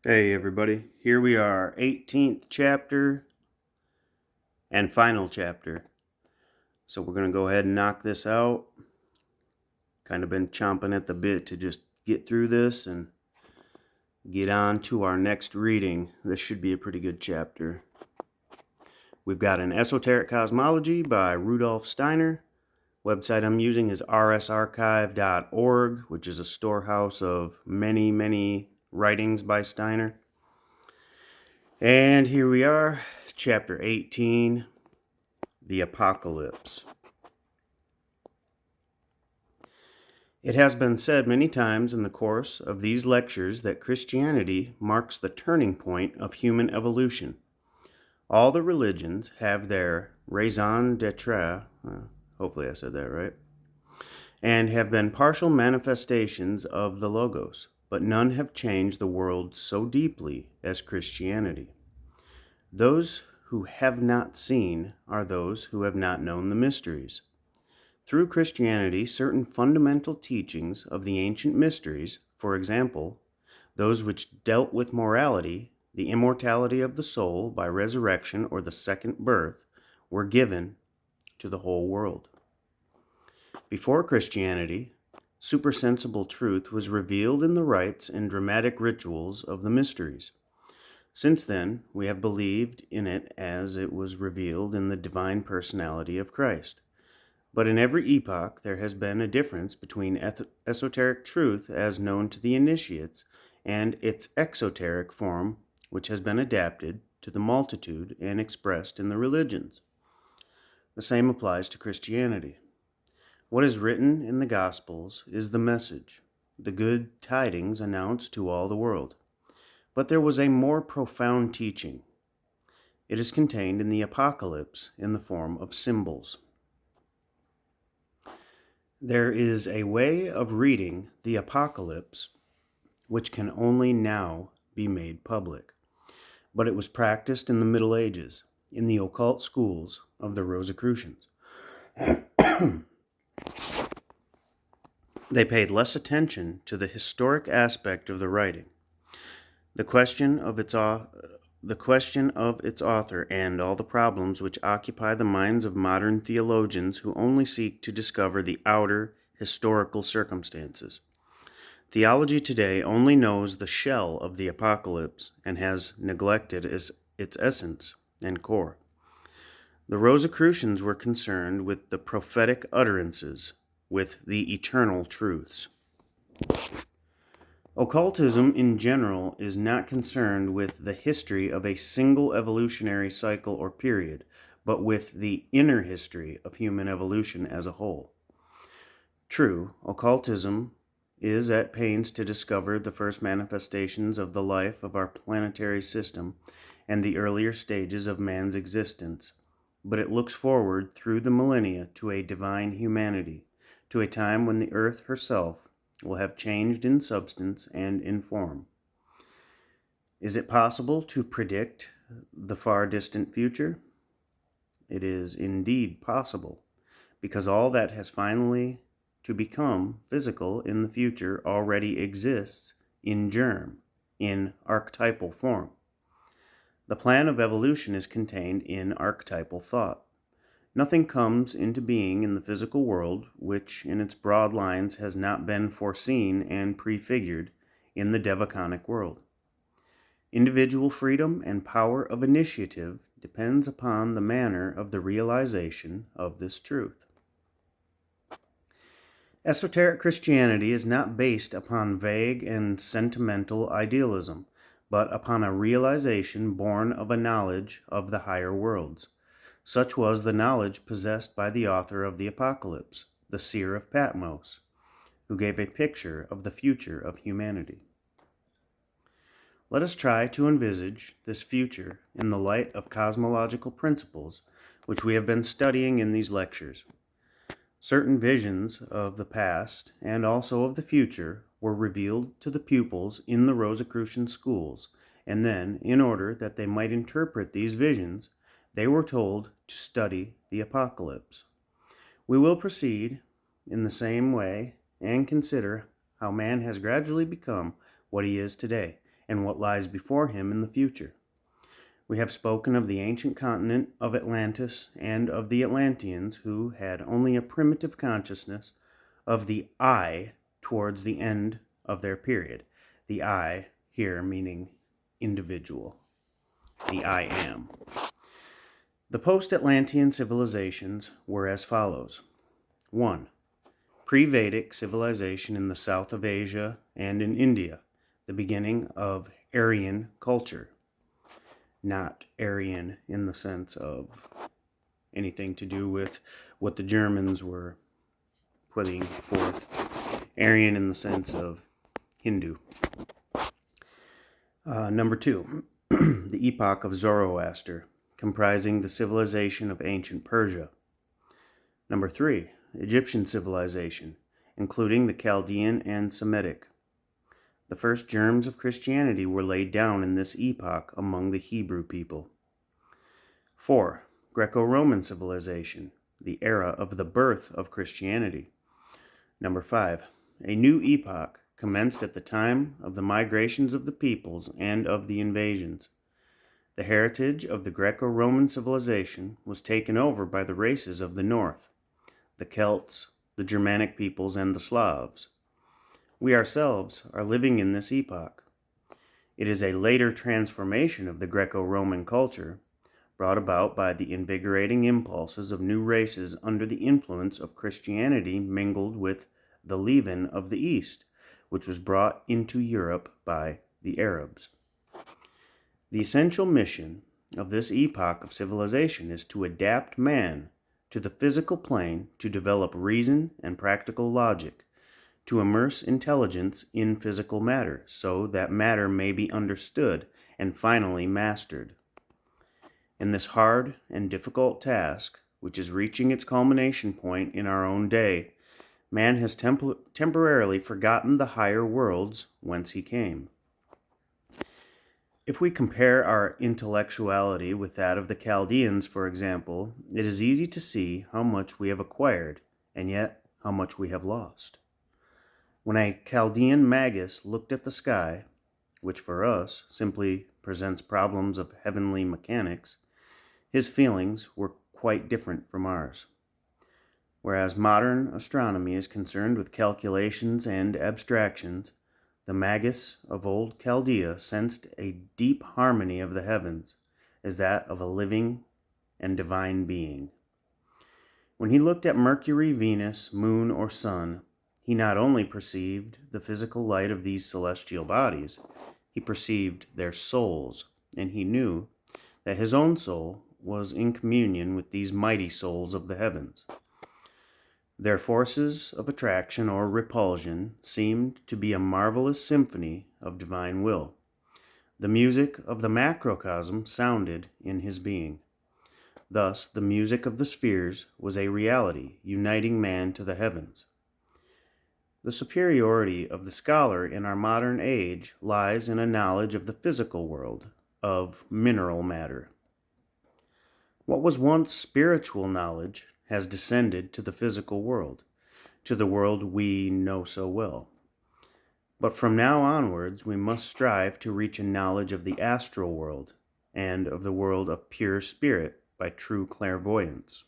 Hey everybody, here we are, 18th chapter and final chapter. So we're going to go ahead and knock this out. Kind of been chomping at the bit to just get through this and get on to our next reading. This should be a pretty good chapter. We've got An Esoteric Cosmology by Rudolf Steiner. Website I'm using is rsarchive.org, which is a storehouse of many writings by Steiner. And here we are, chapter 18, The Apocalypse. It has been said many times in the course of these lectures that Christianity marks the turning point of human evolution. All the religions have their raison d'etre, hopefully I said that right, and have been partial manifestations of the Logos, but none have changed the world so deeply as Christianity. Those who have not seen are those who have not known the mysteries. Through Christianity, certain fundamental teachings of the ancient mysteries, for example, those which dealt with morality, the immortality of the soul by resurrection or the second birth, were given to the whole world. Before Christianity, supersensible truth was revealed in the rites and dramatic rituals of the mysteries. Since then, we have believed in it as it was revealed in the divine personality of Christ. But in every epoch, there has been a difference between esoteric truth as known to the initiates and its exoteric form, which has been adapted to the multitude and expressed in the religions. The same applies to Christianity. What is written in the Gospels is the message, the good tidings announced to all the world. But there was a more profound teaching. It is contained in the Apocalypse in the form of symbols. There is a way of reading the Apocalypse which can only now be made public, but it was practiced in the Middle Ages, in the occult schools of the Rosicrucians. They paid less attention to the historic aspect of the writing. The question of its author and all the problems which occupy the minds of modern theologians who only seek to discover the outer historical circumstances. Theology today only knows the shell of the Apocalypse and has neglected its essence and core. The Rosicrucians were concerned with the prophetic utterances, with the eternal truths. Occultism in general is not concerned with the history of a single evolutionary cycle or period, but with the inner history of human evolution as a whole. True, occultism is at pains to discover the first manifestations of the life of our planetary system and the earlier stages of man's existence, but it looks forward through the millennia to a divine humanity, to a time when the earth herself will have changed in substance and in form. Is it possible to predict the far distant future? It is indeed possible, because all that has finally to become physical in the future already exists in germ, in archetypal form. The plan of evolution is contained in archetypal thought. Nothing comes into being in the physical world which in its broad lines has not been foreseen and prefigured in the devaconic world. Individual freedom and power of initiative depends upon the manner of the realization of this truth. Esoteric Christianity is not based upon vague and sentimental idealism, but upon a realization born of a knowledge of the higher worlds. Such was the knowledge possessed by the author of the Apocalypse, the seer of Patmos, who gave a picture of the future of humanity. Let us try to envisage this future in the light of cosmological principles which we have been studying in these lectures. Certain visions of the past and also of the future were revealed to the pupils in the Rosicrucian schools, and then, in order that they might interpret these visions, they were told to study the Apocalypse. We will proceed in the same way and consider how man has gradually become what he is today, and what lies before him in the future. We have spoken of the ancient continent of Atlantis and of the Atlanteans, who had only a primitive consciousness of the I towards the end of their period. The I here meaning individual. The I am. The post-Atlantean civilizations were as follows. 1. Pre-Vedic civilization in the south of Asia and in India, the beginning of Aryan culture. Not Aryan in the sense of anything to do with what the Germans were putting forth. Aryan in the sense of Hindu. Number 2, the epoch of Zoroaster, comprising the civilization of ancient Persia. Number 3, Egyptian civilization, including the Chaldean and Semitic. The first germs of Christianity were laid down in this epoch among the Hebrew people. 4. Greco-Roman civilization, the era of the birth of Christianity. Number 5. A new epoch commenced at the time of the migrations of the peoples and of the invasions. The heritage of the Greco-Roman civilization was taken over by the races of the north, the Celts, the Germanic peoples, and the Slavs. We ourselves are living in this epoch. It is a later transformation of the Greco-Roman culture, brought about by the invigorating impulses of new races under the influence of Christianity mingled with the leaven of the East, which was brought into Europe by the Arabs. The essential mission of this epoch of civilization is to adapt man to the physical plane, to develop reason and practical logic, to immerse intelligence in physical matter, so that matter may be understood and finally mastered. In this hard and difficult task, which is reaching its culmination point in our own day, man has temporarily forgotten the higher worlds whence he came. If we compare our intellectuality with that of the Chaldeans, for example, it is easy to see how much we have acquired, and yet how much we have lost. When a Chaldean magus looked at the sky, which for us simply presents problems of heavenly mechanics, his feelings were quite different from ours. Whereas modern astronomy is concerned with calculations and abstractions, the magus of old Chaldea sensed a deep harmony of the heavens, as that of a living and divine being. When he looked at Mercury, Venus, moon, or sun, he not only perceived the physical light of these celestial bodies, he perceived their souls, and he knew that his own soul was in communion with these mighty souls of the heavens. Their forces of attraction or repulsion seemed to be a marvelous symphony of divine will. The music of the macrocosm sounded in his being. Thus, the music of the spheres was a reality uniting man to the heavens. The superiority of the scholar in our modern age lies in a knowledge of the physical world, of mineral matter. What was once spiritual knowledge has descended to the physical world, to the world we know so well. But from now onwards, we must strive to reach a knowledge of the astral world and of the world of pure spirit by true clairvoyance.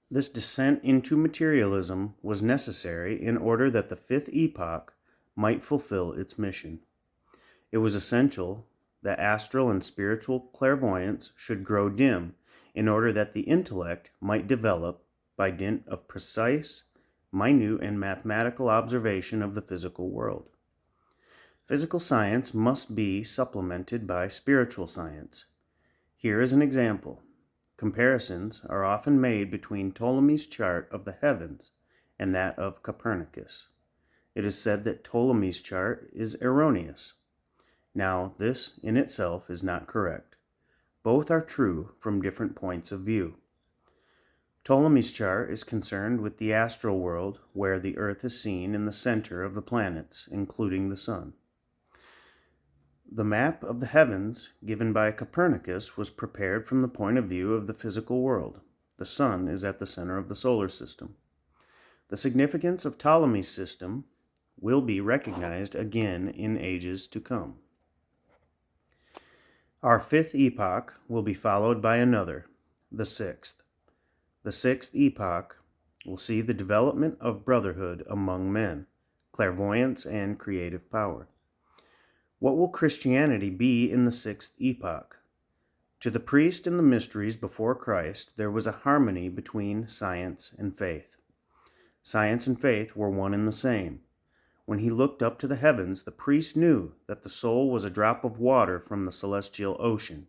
This descent into materialism was necessary in order that the fifth epoch might fulfill its mission. It was essential that astral and spiritual clairvoyance should grow dim in order that the intellect might develop by dint of precise, minute, and mathematical observation of the physical world. Physical science must be supplemented by spiritual science. Here is an example. Comparisons are often made between Ptolemy's chart of the heavens and that of Copernicus. It is said that Ptolemy's chart is erroneous. Now, this in itself is not correct. Both are true from different points of view. Ptolemy's chart is concerned with the astral world, where the earth is seen in the center of the planets, including the sun. The map of the heavens given by Copernicus was prepared from the point of view of the physical world. The sun is at the center of the solar system. The significance of Ptolemy's system will be recognized again in ages to come. Our fifth epoch will be followed by another, the sixth. The sixth epoch will see the development of brotherhood among men, clairvoyance, and creative power. What will Christianity be in the sixth epoch? To the priest in the mysteries before Christ, there was a harmony between science and faith. Science and faith were one and the same. When he looked up to the heavens, the priest knew that the soul was a drop of water from the celestial ocean,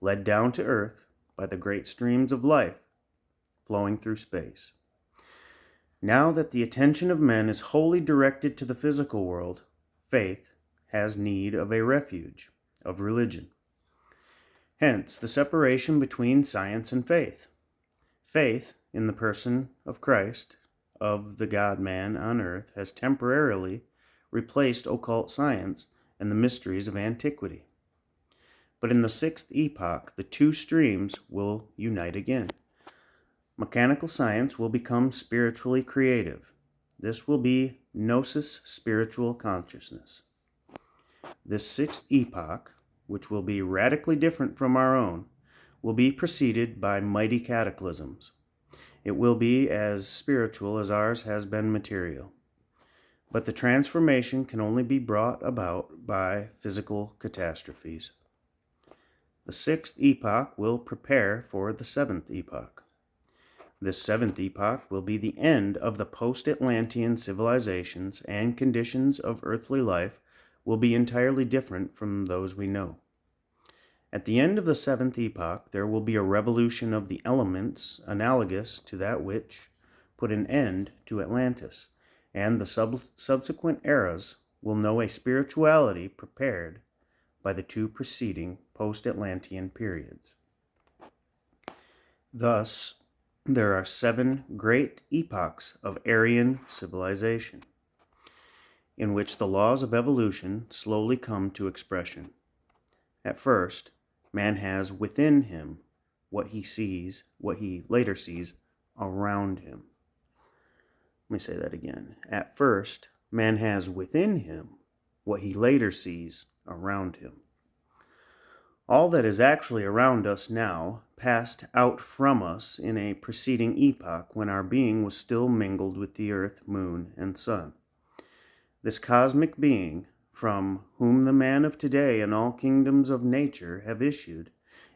led down to earth by the great streams of life flowing through space. Now that the attention of men is wholly directed to the physical world, faith has need of a refuge, of religion. Hence, the separation between science and faith. Faith, in the person of Christ, of the God-man on earth, has temporarily replaced occult science and the mysteries of antiquity. But in the sixth epoch, the two streams will unite again. Mechanical science will become spiritually creative. This will be gnosis, spiritual consciousness. This sixth epoch, which will be radically different from our own, will be preceded by mighty cataclysms. It will be as spiritual as ours has been material. But the transformation can only be brought about by physical catastrophes. The sixth epoch will prepare for the seventh epoch. This seventh epoch will be the end of the post-Atlantean civilizations, and conditions of earthly life will be entirely different from those we know. At the end of the seventh epoch, there will be a revolution of the elements analogous to that which put an end to Atlantis, and the subsequent eras will know a spirituality prepared by the two preceding post-Atlantean periods. Thus, there are 7 great epochs of Aryan civilization, in which the laws of evolution slowly come to expression. At first, man has within him what he later sees around him. Let me say that again. At first, man has within him what he later sees around him. All that is actually around us now passed out from us in a preceding epoch when our being was still mingled with the earth, moon, and sun. This cosmic being, from whom the man of today and all kingdoms of nature have issued,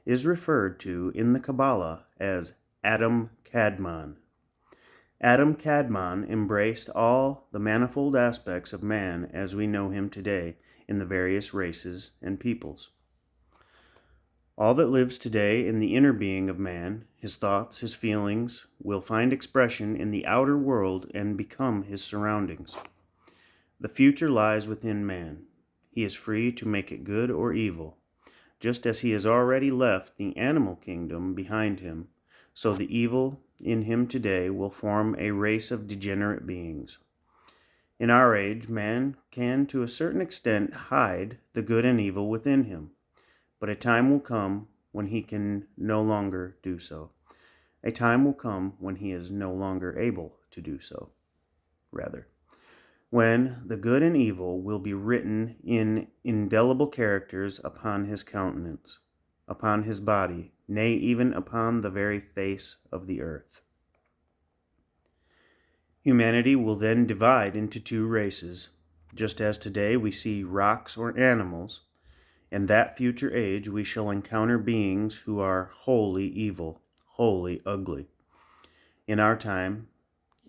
is referred to in the Kabbalah as Adam Kadmon. Adam Kadmon embraced all the manifold aspects of man as we know him today in the various races and peoples. All that lives today in the inner being of man, his thoughts, his feelings, will find expression in the outer world and become his surroundings. The future lies within man. He is free to make it good or evil. Just as he has already left the animal kingdom behind him, so the evil in him today will form a race of degenerate beings. In our age, man can to a certain extent hide the good and evil within him, but a time will come when he can no longer do so. A time will come when he is no longer able to do so, when the good and evil will be written in indelible characters upon his countenance, upon his body, nay, even upon the very face of the earth. Humanity will then divide into 2 races, just as today we see rocks or animals. In that future age we shall encounter beings who are wholly evil, wholly ugly. In our time,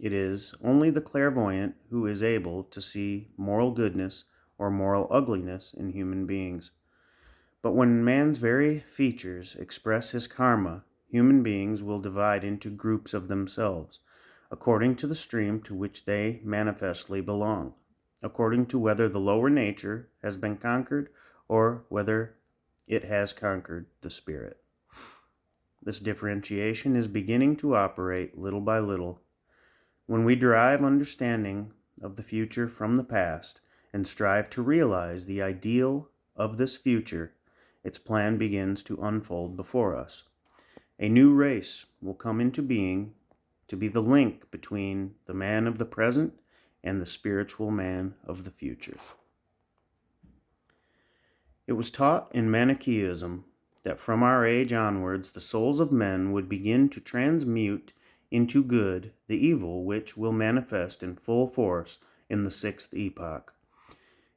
it is only the clairvoyant who is able to see moral goodness or moral ugliness in human beings. But when man's very features express his karma, human beings will divide into groups of themselves, according to the stream to which they manifestly belong, according to whether the lower nature has been conquered or whether it has conquered the spirit. This differentiation is beginning to operate little by little. When we derive understanding of the future from the past and strive to realize the ideal of this future, its plan begins to unfold before us. A new race will come into being to be the link between the man of the present and the spiritual man of the future. It was taught in Manichaeism that from our age onwards the souls of men would begin to transmute into good the evil which will manifest in full force in the sixth epoch.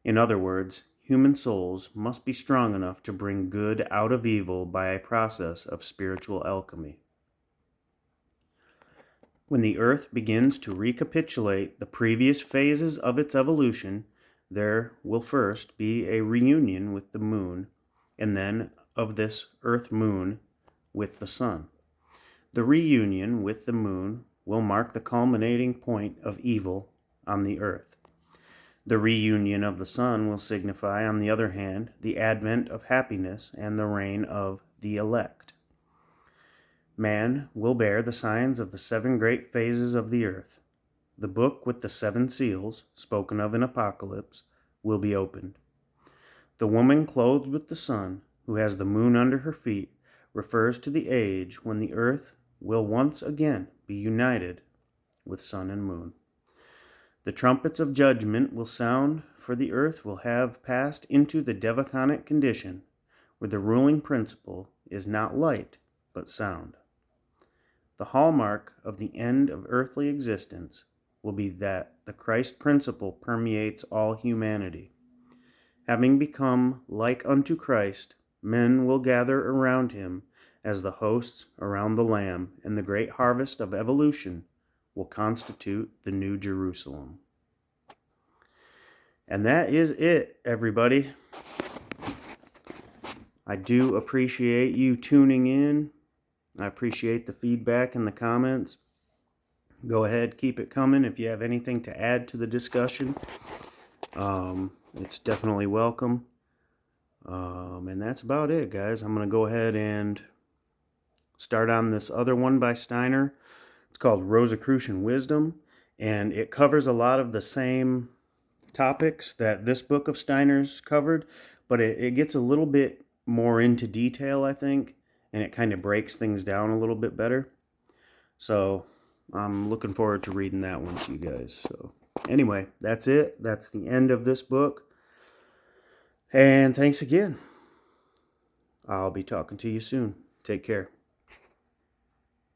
In other words, human souls must be strong enough to bring good out of evil by a process of spiritual alchemy. When the earth begins to recapitulate the previous phases of its evolution, there will first be a reunion with the moon, and then of this earth-moon with the sun. The reunion with the moon will mark the culminating point of evil on the earth. The reunion of the sun will signify, on the other hand, the advent of happiness and the reign of the elect. Man will bear the signs of the 7 great phases of the earth. The book with the 7 seals, spoken of in Apocalypse, will be opened. The woman clothed with the sun, who has the moon under her feet, refers to the age when the earth will once again be united with sun and moon. The trumpets of judgment will sound, for the earth will have passed into the devachanic condition, where the ruling principle is not light, but sound. The hallmark of the end of earthly existence will be that the Christ principle permeates all humanity. Having become like unto Christ, men will gather around him as the hosts around the Lamb, and the great harvest of evolution will constitute the New Jerusalem. And that is it, everybody. I do appreciate you tuning in. I appreciate the feedback and the comments. Go ahead, keep it coming. If you have anything to add to the discussion, it's definitely welcome. And that's about it, guys. I'm going to go ahead and start on this other one by Steiner. It's called Rosicrucian Wisdom, and it covers a lot of the same topics that this book of Steiner's covered, but it gets a little bit more into detail, I think, and it kind of breaks things down a little bit better. So I'm looking forward to reading that one to you guys. So anyway, that's it. That's the end of this book. And thanks again. I'll be talking to you soon. Take care.